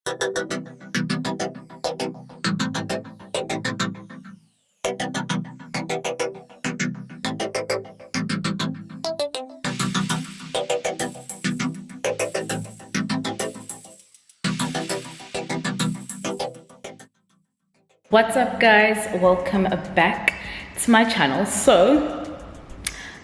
What's up guys, welcome back to my channel. So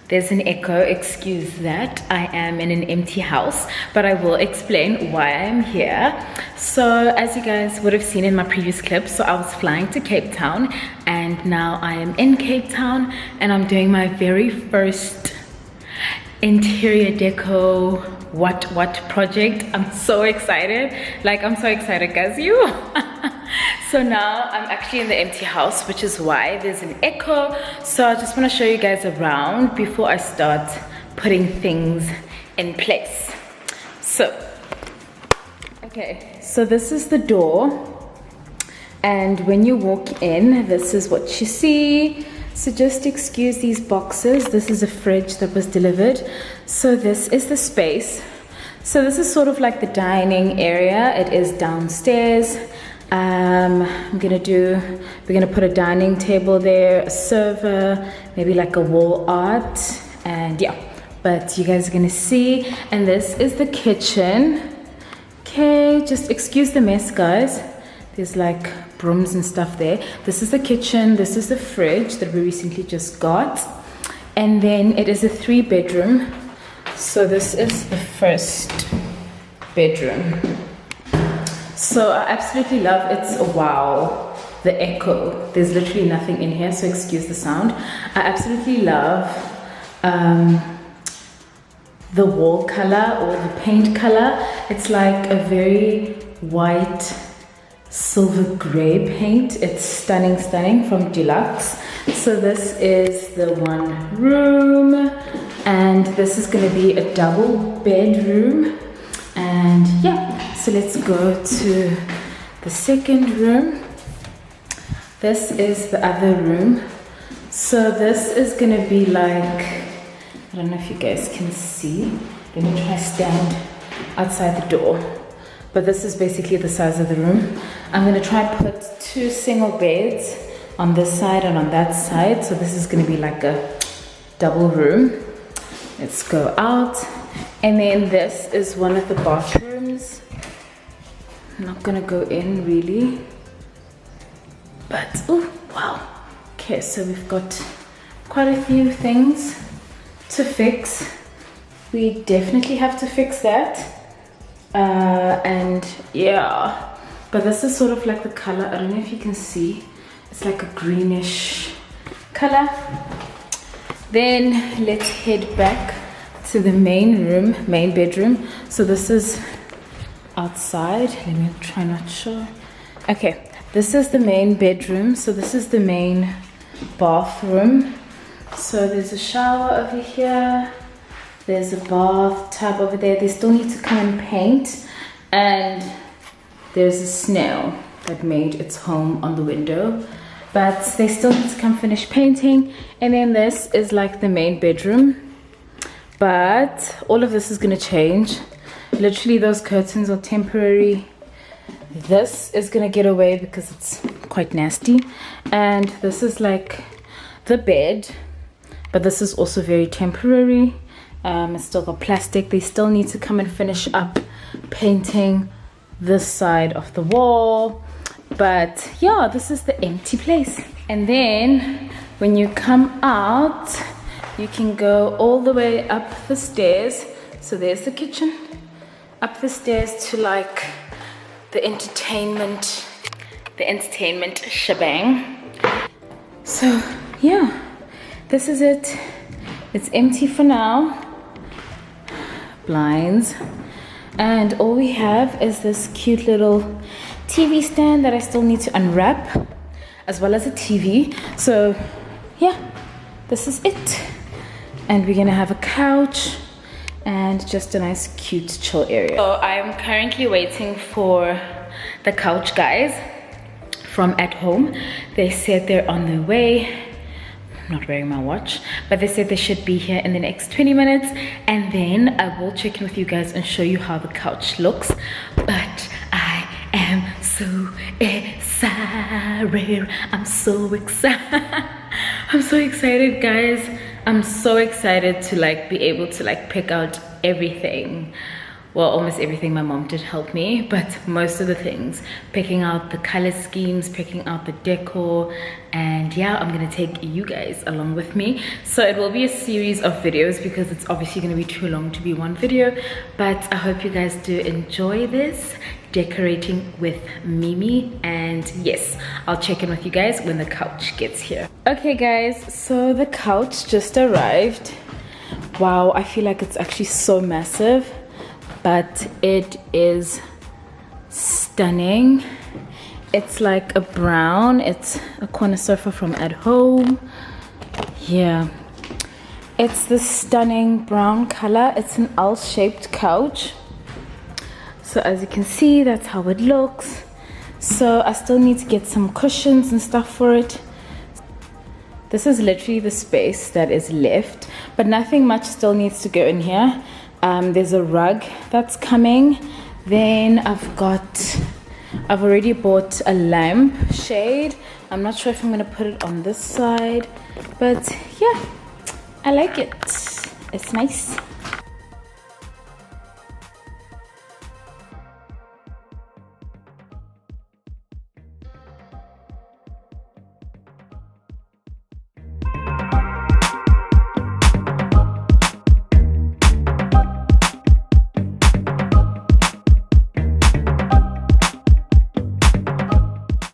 there's an echo, excuse that. I am in an empty house, but I will explain why I'm here. So as you guys would have seen in my previous clip, so I was flying to Cape Town and now I am in Cape Town and I'm doing my very first interior deco what project. I'm so excited, like I'm so excited guys, you. So now I'm actually in the empty house, which is why there's an echo. So I just want to show you guys around before I start putting things in place. So okay, so this is the door, and when you walk in, this is what you see. So just excuse these boxes. This is a fridge that was delivered. So this is the space. So this is sort of like the dining area. It is downstairs. We're gonna put a dining table there, a server, maybe like a wall art, and yeah, but you guys are gonna see. And this is the kitchen. Okay, just excuse the mess guys, there's like brooms and stuff there. This is the kitchen, this is the fridge that we recently just got, and then it is a 3-bedroom. So this is the first bedroom. So I absolutely love it. Wow, the echo, there's literally nothing in here, so excuse the sound. I absolutely love the wall color or the paint color. It's like a very white silver gray paint. It's stunning from Deluxe. So this is the one room, and this is going to be a double bedroom. And yeah, so let's go to the second room. This is the other room. So this is gonna be like, I don't know if you guys can see. Let me try stand outside the door. But this is basically the size of the room. I'm gonna try and put 2 single beds on this side and on that side. So this is gonna be like a double room. Let's go out. And then this is one of the bathrooms. I'm not gonna go in really, but oh wow. Okay, so we've got quite a few things to fix. We definitely have to fix that. And yeah, but this is sort of like the color. I don't know if you can see. It's like a greenish color. Then let's head back to the main bedroom. So this is outside. Let me try not to show. Okay, this is the main bedroom. So this is the main bathroom. So there's a shower over here. There's a bathtub over there. They still need to come and paint. And there's a snail that made its home on the window. But they still need to come finish painting. And then this is like the main bedroom. But all of this is going to change. Literally those curtains are temporary. This is going to get away because it's quite nasty. And this is like the bed. But this is also very temporary. It's still got plastic. They still need to come and finish up painting this side of the wall. But yeah, this is the empty place. And then when you come out, you can go all the way up the stairs. So there's the kitchen. Up the stairs to like the entertainment shebang. So yeah, this is it. It's empty for now. Blinds. And all we have is this cute little TV stand that I still need to unwrap, as well as a TV. So yeah, this is it. And we're gonna have a couch and just a nice cute chill area. So I'm currently waiting for the couch guys from at home. They said they're on their way. I'm not wearing my watch, but they said they should be here in the next 20 minutes, and then I will check in with you guys and show you how the couch looks. But I so excited. I'm so excited. I'm so excited, guys. I'm so excited to like be able to like pick out everything. Well, almost everything. My mom did help me, but most of the things, picking out the color schemes, picking out the decor, and yeah, I'm gonna take you guys along with me. So it will be a series of videos because it's obviously gonna be too long to be one video, but I hope you guys do enjoy this decorating with Mimi. And yes, I'll check in with you guys when the couch gets here. Okay guys, so the couch just arrived. Wow, I feel like it's actually so massive, but it is stunning. It's like a brown. It's a corner sofa from at home. Yeah, it's this stunning brown color. It's an L-shaped couch. So as you can see, that's how it looks. So I still need to get some cushions and stuff for it. This is literally the space that is left, but nothing much still needs to go in here. There's a rug that's coming. Then I've already bought a lamp shade. I'm not sure if I'm gonna put it on this side, but yeah, I like it. It's nice.